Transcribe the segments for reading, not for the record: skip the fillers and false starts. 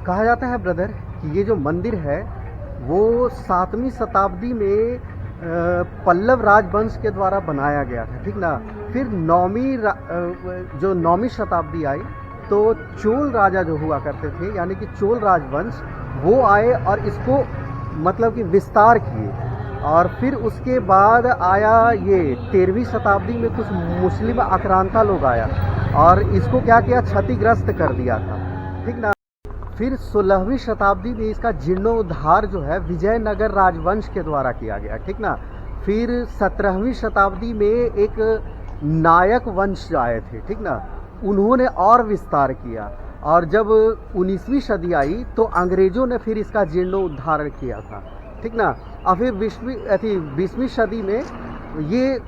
कहा जाता है ब्रदर कि ये जो मंदिर है वो 7वीं शताब्दी में पल्लव राजवंश के द्वारा बनाया गया था, ठीक ना। फिर जो 9वीं शताब्दी आई तो चोल राजा जो हुआ करते थे यानी कि चोल राजवंश वो आए और इसको मतलब कि विस्तार किए। और फिर उसके बाद आया ये 13वीं शताब्दी में कुछ मुस्लिम आक्रांता लोग आया और इसको क्या किया, क्षतिग्रस्त कर दिया था, ठीक ना। फिर 16वीं शताब्दी में इसका जीर्णोद्धार जो है विजयनगर राजवंश के द्वारा किया गया, ठीक ना। फिर 17वीं शताब्दी में एक नायक वंश आए थे, ठीक ना, उन्होंने और विस्तार किया। और जब 19वीं सदी आई तो अंग्रेजों ने फिर इसका जीर्णोद्धार किया था, ठीक ना। और फिर 20वीं सदी में ये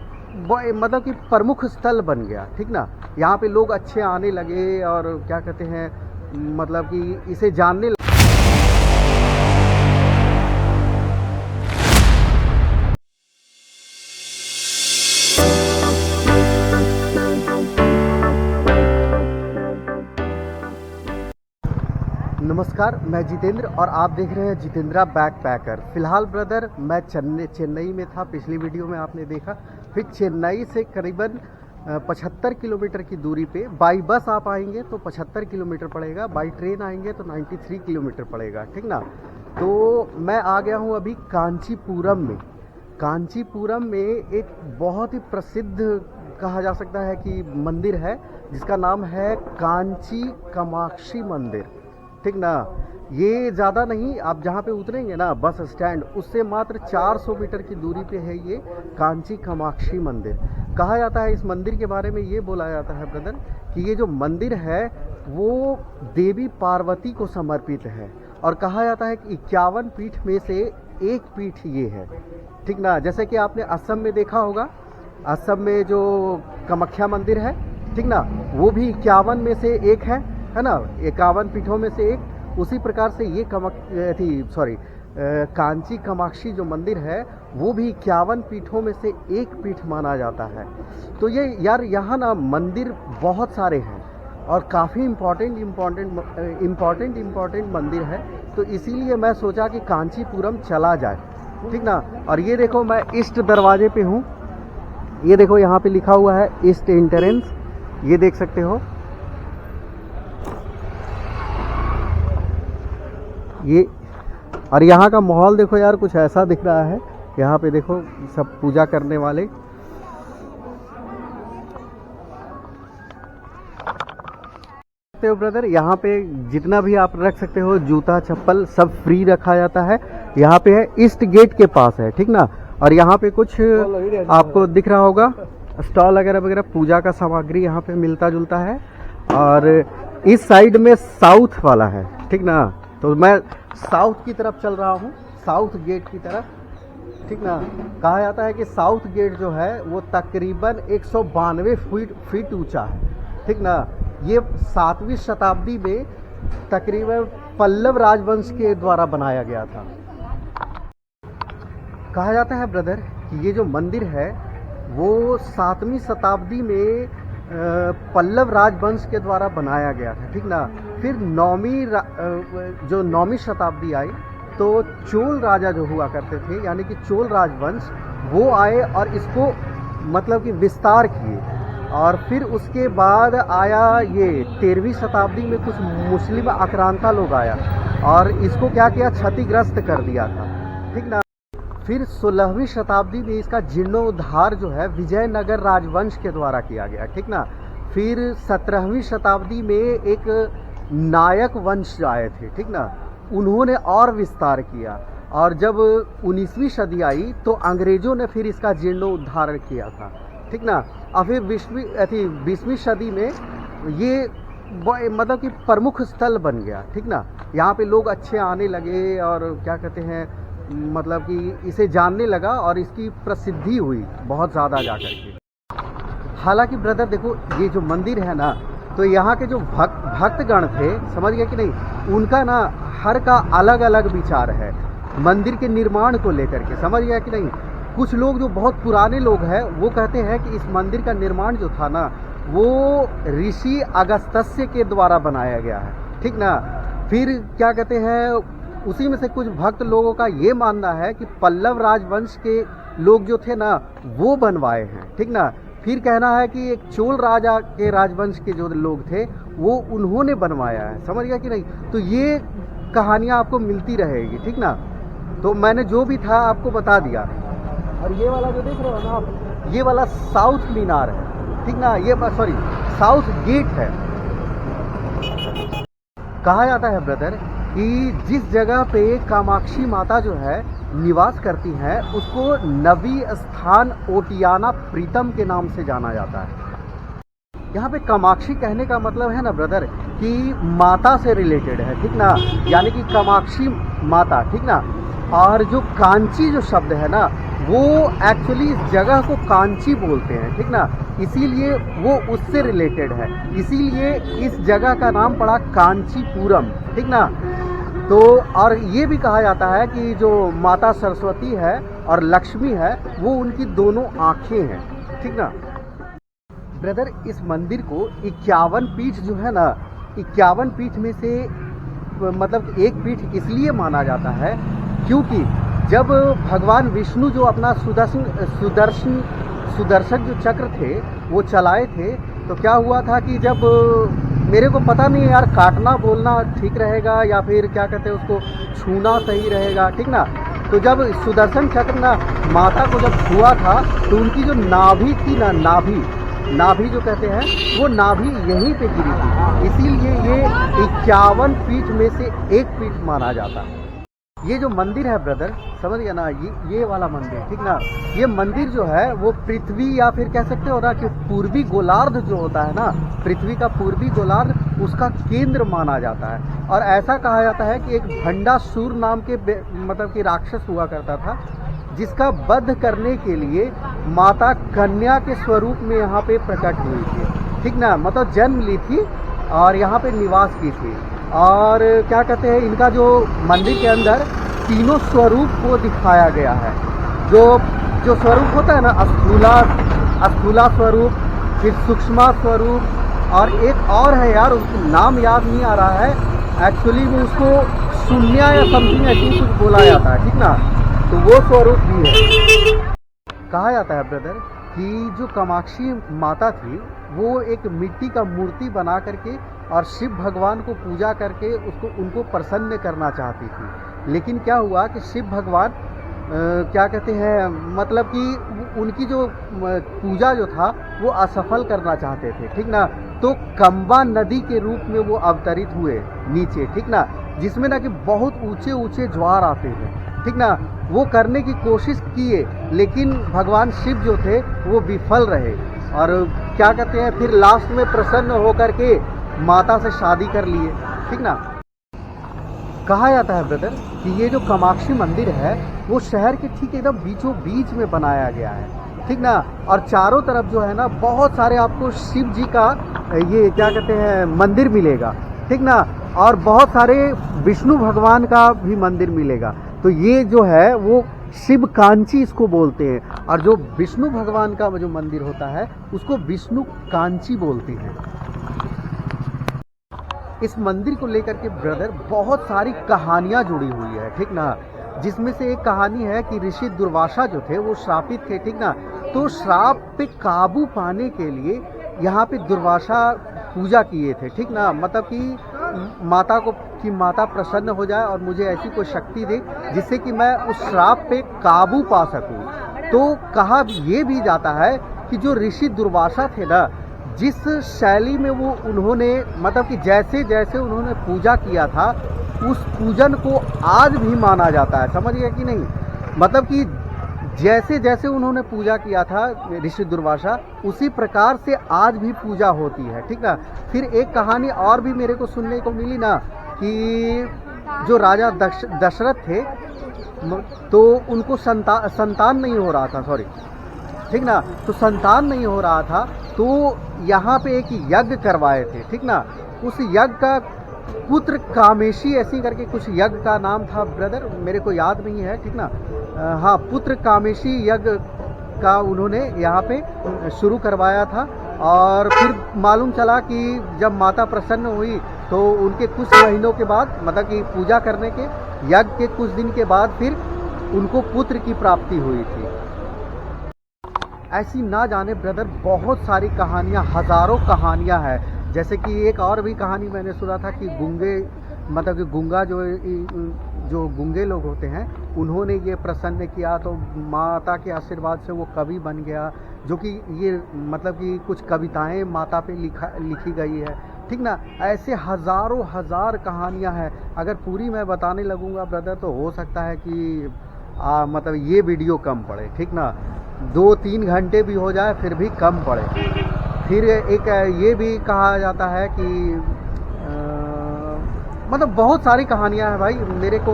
मतलब कि प्रमुख स्थल बन गया, ठीक ना। यहाँ पे लोग अच्छे आने लगे और क्या कहते हैं मतलब कि इसे जानने लगे। नमस्कार, मैं जितेंद्र और आप देख रहे हैं जितेंद्रा बैकपैकर। फिलहाल ब्रदर मैं चेन्नई में था, पिछली वीडियो में आपने देखा। फिर चेन्नई से करीबन 75 किलोमीटर की दूरी पे बाई बस आप आएंगे तो 75 किलोमीटर पड़ेगा, बाई ट्रेन आएंगे तो 93 किलोमीटर पड़ेगा, ठीक ना। तो मैं आ गया हूँ अभी कांचीपुरम में। कांचीपुरम में एक बहुत ही प्रसिद्ध कहा जा सकता है कि मंदिर है जिसका नाम है कांची कामाक्षी मंदिर, ठीक ना। ये ज़्यादा नहीं, आप जहाँ पे उतरेंगे ना बस स्टैंड उससे मात्र 400 मीटर की दूरी पे है ये कांची कामाक्षी मंदिर। कहा जाता है इस मंदिर के बारे में, ये बोला जाता है ब्रदर कि ये जो मंदिर है वो देवी पार्वती को समर्पित है और कहा जाता है कि 51 पीठ में से एक पीठ ये है, ठीक ना। जैसे कि आपने असम में देखा होगा, असम में जो कामाख्या मंदिर है, ठीक ना, वो भी 51 में से एक है ना, 51 पीठों में से एक। उसी प्रकार से ये कांची कामाक्षी जो मंदिर है वो भी 51 पीठों में से एक पीठ माना जाता है। तो ये यार यहाँ ना मंदिर बहुत सारे हैं और काफ़ी इम्पॉर्टेंट मंदिर है, तो इसीलिए मैं सोचा कि कांचीपुरम चला जाए, ठीक ना। और ये देखो मैं ईस्ट दरवाजे पे हूँ, ये देखो यहाँ पे लिखा हुआ है ईस्ट एंट्रेंस, ये देख सकते हो। ये और यहाँ का माहौल देखो यार, कुछ ऐसा दिख रहा है। यहाँ पे देखो सब पूजा करने वाले। देखते हो ब्रदर, यहाँ पे जितना भी आप रख सकते हो जूता चप्पल सब फ्री रखा जाता है। यहाँ पे है ईस्ट गेट के पास है, ठीक ना। और यहाँ पे कुछ आपको दिख रहा होगा स्टॉल वगैरह पूजा का सामग्री यहाँ पे मिलता जुलता है। और इस साइड में साउथ वाला है, ठीक ना। तो मैं साउथ की तरफ चल रहा हूँ, साउथ गेट की तरफ, ठीक ना। कहा जाता है कि साउथ गेट जो है वो तकरीबन 192 फीट ऊंचा है, ठीक ना। ये 7वीं शताब्दी में तकरीबन पल्लव राजवंश के द्वारा बनाया गया था। कहा जाता है ब्रदर कि ये जो मंदिर है वो 7वीं शताब्दी में पल्लव राजवंश के द्वारा बनाया गया था, ठीक ना। फिर 9वीं शताब्दी आई तो चोल राजा जो हुआ करते थे यानी कि चोल राजवंश वो आए और इसको मतलब कि विस्तार किए। और फिर उसके बाद आया ये 13वीं शताब्दी में कुछ मुस्लिम आक्रांता लोग आया और इसको क्या किया, क्षतिग्रस्त कर दिया था, ठीक ना। फिर 16वीं शताब्दी में इसका जीर्णोद्धार जो है विजयनगर राजवंश के द्वारा किया गया, ठीक ना। फिर 17वीं शताब्दी में एक नायक वंश आए थे, ठीक ना, उन्होंने और विस्तार किया। और जब 19वीं सदी आई तो अंग्रेजों ने फिर इसका जीर्णोद्धार किया था, ठीक ना। और फिर 20वीं सदी में ये मतलब कि प्रमुख स्थल बन गया, ठीक ना। यहाँ पे लोग अच्छे आने लगे और क्या कहते हैं मतलब कि इसे जानने लगा और इसकी प्रसिद्धि हुई बहुत ज़्यादा जाकर के। हालांकि ब्रदर देखो ये जो मंदिर है ना, तो यहाँ के जो भक्तगण थे, समझ गए कि नहीं, उनका ना हर का अलग अलग विचार है मंदिर के निर्माण को लेकर के, समझ गया कि नहीं। कुछ लोग जो बहुत पुराने लोग हैं वो कहते हैं कि इस मंदिर का निर्माण जो था ना वो ऋषि अगस्त्य के द्वारा बनाया गया है, ठीक ना। फिर क्या कहते हैं, उसी में से कुछ भक्त लोगों का ये मानना है कि पल्लव राजवंश के लोग जो थे ना वो बनवाए हैं, ठीक ना। फिर कहना है कि एक चोल राजा के राजवंश के जो लोग थे वो उन्होंने बनवाया है, समझ गया कि नहीं। तो ये कहानियाँ आपको मिलती रहेगी, ठीक ना। तो मैंने जो भी था आपको बता दिया। और ये वाला जो देख रहे हो ना आप, ये वाला साउथ मीनार है, ठीक ना। ये सॉरी साउथ गेट है। कहा जाता है ब्रदर कि जिस जगह पे कामाक्षी माता जो है निवास करती हैं उसको नवी स्थान ओटियाना प्रीतम के नाम से जाना जाता है। यहाँ पे कामाक्षी कहने का मतलब है ना ब्रदर कि माता से रिलेटेड है, ठीक ना, यानी कि कामाक्षी माता, ठीक ना। और जो कांची जो शब्द है ना वो एक्चुअली इस जगह को कांची बोलते हैं, ठीक ना, इसीलिए वो उससे रिलेटेड है, इसीलिए इस जगह का नाम पड़ा कांचीपुरम, ठीक ना। तो और ये भी कहा जाता है कि जो माता सरस्वती है और लक्ष्मी है वो उनकी दोनों आँखें हैं, ठीक ना। ब्रदर इस मंदिर को 51 पीठ जो है ना, 51 पीठ में से मतलब एक पीठ इसलिए माना जाता है क्योंकि जब भगवान विष्णु जो अपना सुदर्शन जो चक्र थे वो चलाए थे, तो क्या हुआ था कि जब मेरे को पता नहीं यार काटना बोलना ठीक रहेगा या फिर क्या कहते हैं उसको छूना सही रहेगा, ठीक ना। तो जब सुदर्शन चक्र ना माता को जब छुआ था तो उनकी जो नाभि थी ना, नाभि जो कहते हैं वो नाभि यहीं पे गिरी थी, इसीलिए ये 51 पीठ में से एक पीठ माना जाता है। ये जो मंदिर है ब्रदर, समझ गया ना, ये वाला मंदिर, ठीक ना। ये मंदिर जो है वो पृथ्वी या फिर कह सकते हो ना कि पूर्वी गोलार्ध जो होता है ना, पृथ्वी का पूर्वी गोलार्ध उसका केंद्र माना जाता है। और ऐसा कहा जाता है कि एक भंडासुर नाम के मतलब कि राक्षस हुआ करता था जिसका वध करने के लिए माता कन्या के स्वरूप में यहाँ पे प्रकट हुई थी, ठीक ना, मतलब जन्म ली थी और यहाँ पे निवास की थी। और क्या कहते हैं इनका जो मंदिर के अंदर तीनों स्वरूप को दिखाया गया है। जो स्वरूप होता है ना, स्थूला स्वरूप, फिर सूक्ष्म स्वरूप और एक और है यार उसका नाम याद नहीं आ रहा है, एक्चुअली में उसको शून्य या समथिंग ऐसी कुछ बोला जाता है, ठीक ना। तो वो स्वरूप भी है। कहा जाता है ब्रदर कि जो कामाक्षी माता थी वो एक मिट्टी का मूर्ति बना करके और शिव भगवान को पूजा करके उनको प्रसन्न करना चाहती थी। लेकिन क्या हुआ कि शिव भगवान क्या कहते हैं मतलब कि उनकी जो पूजा जो था वो असफल करना चाहते थे, ठीक ना। तो कंबा नदी के रूप में वो अवतरित हुए नीचे, ठीक ना, जिसमें ना कि बहुत ऊंचे ऊंचे ज्वार आते हैं, ठीक ना। वो करने की कोशिश किए लेकिन भगवान शिव जो थे वो विफल रहे और क्या कहते हैं फिर लास्ट में प्रसन्न होकर के माता से शादी कर लिए, ठीक ना। कहा जाता है ब्रदर कि ये जो कामाक्षी मंदिर है वो शहर के ठीक एकदम बीचों बीच में बनाया गया है, ठीक ना। और चारों तरफ जो है ना बहुत सारे आपको शिव जी का ये क्या कहते हैं मंदिर मिलेगा, ठीक ना, और बहुत सारे विष्णु भगवान का भी मंदिर मिलेगा। तो ये जो है वो शिव कांची इसको बोलते हैं और जो विष्णु भगवान का जो मंदिर होता है उसको विष्णु कांची बोलते हैं। इस मंदिर को लेकर के ब्रदर बहुत सारी कहानियां जुड़ी हुई है, ठीक ना, जिसमें से एक कहानी है कि ऋषि दुर्वासा जो थे वो श्रापित थे, ठीक ना। तो श्राप पे काबू पाने के लिए यहाँ पे दुर्वासा पूजा किए थे, ठीक ना, मतलब कि माता प्रसन्न हो जाए और मुझे ऐसी कोई शक्ति दे जिससे कि मैं उस श्राप पे काबू पा सकूं। तो कहा ये भी जाता है कि जो ऋषि दुर्वासा थे ना, जिस शैली में वो उन्होंने मतलब कि जैसे जैसे उन्होंने पूजा किया था उस पूजन को आज भी माना जाता है, समझ गया कि नहीं। मतलब कि जैसे जैसे उन्होंने पूजा किया था ऋषि दुर्वासा उसी प्रकार से आज भी पूजा होती है, ठीक ना। फिर एक कहानी और भी मेरे को सुनने को मिली ना कि जो राजा दशरथ थे तो उनको संतान नहीं हो रहा था, सॉरी, ठीक ना। तो संतान नहीं हो रहा था तो यहाँ पे एक यज्ञ करवाए थे, ठीक ना। उस यज्ञ का पुत्र कामेशी ऐसी करके कुछ यज्ञ का नाम था ब्रदर, मेरे को याद नहीं है, ठीक ना। हाँ, पुत्र कामेशी यज्ञ का उन्होंने यहाँ पे शुरू करवाया था और फिर मालूम चला कि जब माता प्रसन्न हुई तो उनके कुछ महीनों के बाद, मतलब कि पूजा करने के, यज्ञ के कुछ दिन के बाद फिर उनको पुत्र की प्राप्ति हुई थी। ऐसी ना जाने ब्रदर बहुत सारी कहानियाँ, हज़ारों कहानियाँ हैं। जैसे कि एक और भी कहानी मैंने सुना था कि गूंगे, मतलब कि गूंगा जो गूंगे लोग होते हैं, उन्होंने ये प्रसन्न किया तो माता के आशीर्वाद से वो कवि बन गया, जो कि ये मतलब कि कुछ कविताएं माता पे लिखी गई है, ठीक ना। ऐसे हज़ारों हज़ार कहानियां हैं। अगर पूरी मैं बताने लगूंगा ब्रदर तो हो सकता है कि मतलब ये वीडियो कम पड़े, ठीक ना, 2-3 घंटे भी हो जाए फिर भी कम पड़े। फिर एक ये भी कहा जाता है कि मतलब बहुत सारी कहानियां हैं भाई, मेरे को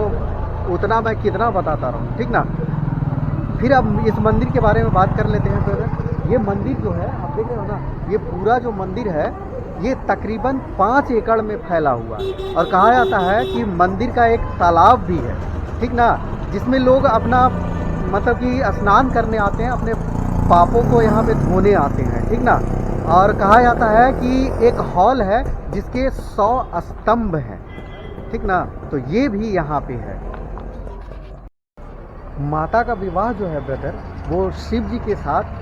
उतना मैं कितना बताता रहूँ, ठीक ना। फिर अब इस मंदिर के बारे में बात कर लेते हैं ब्रदर। ये मंदिर जो है आप देख रहे हो ना, ये पूरा जो मंदिर है ये तकरीबन 5 एकड़ में फैला हुआ है, और कहा जाता है कि मंदिर का एक तालाब भी है, ठीक ना, जिसमें लोग अपना मतलब कि स्नान करने आते हैं, अपने पापों को यहाँ पे धोने आते हैं, ठीक ना। और कहा जाता है कि एक हॉल है जिसके 100 स्तंभ हैं, ठीक ना, तो ये भी यहाँ पे है। माता का विवाह जो है ब्रदर, वो शिव जी के साथ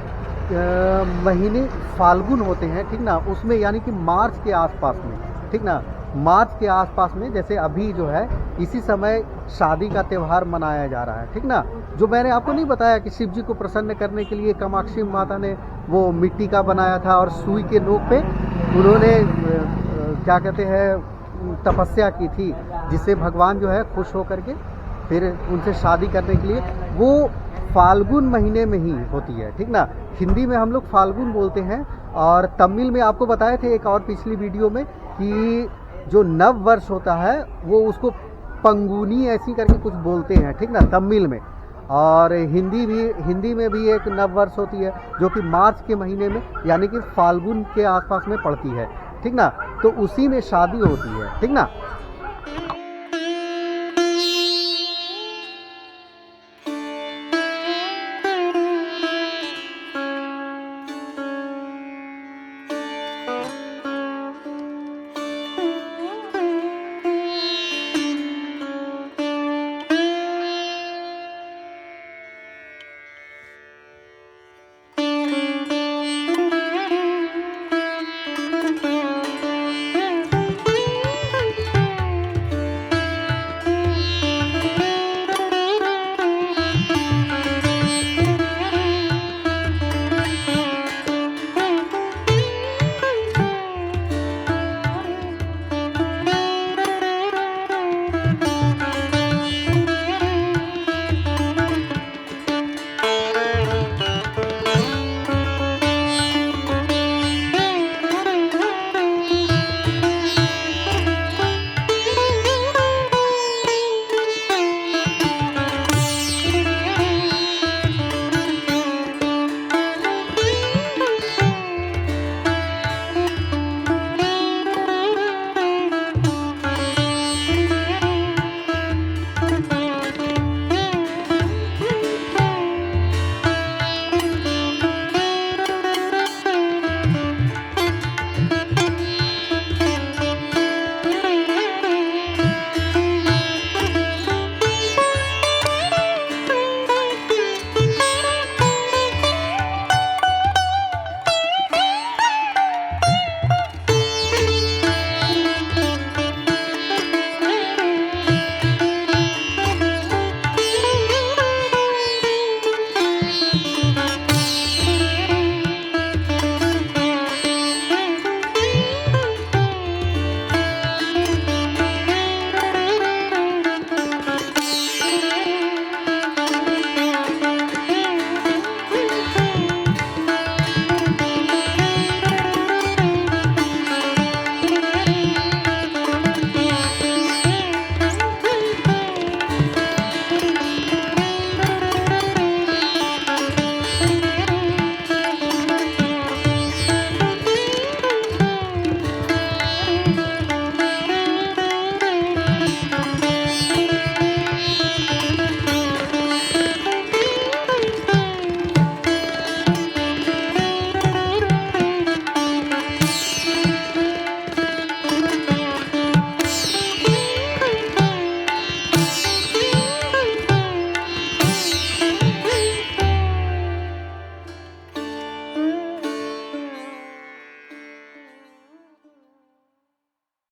महीने फाल्गुन होते हैं, ठीक ना, उसमें यानी कि मार्च के आसपास में, ठीक ना, मार्च के आसपास में, जैसे अभी जो है इसी समय शादी का त्यौहार मनाया जा रहा है, ठीक ना। जो मैंने आपको नहीं बताया कि शिव जी को प्रसन्न करने के लिए कामाक्षी माता ने वो मिट्टी का बनाया था, और सुई के नोक पे उन्होंने क्या कहते हैं तपस्या की थी, जिससे भगवान जो है खुश होकर के फिर उनसे शादी करने के लिए, वो फाल्गुन महीने में ही होती है, ठीक ना। हिंदी में हम लोग फाल्गुन बोलते हैं, और तमिल में आपको बताए थे एक और पिछली वीडियो में कि जो नव वर्ष होता है वो उसको पंगुनी ऐसी करके कुछ बोलते हैं, ठीक ना, तमिल में। और हिंदी में भी एक नव वर्ष होती है जो कि मार्च के महीने में यानी कि फाल्गुन के आसपास में पड़ती है, ठीक ना, तो उसी में शादी होती है, ठीक ना।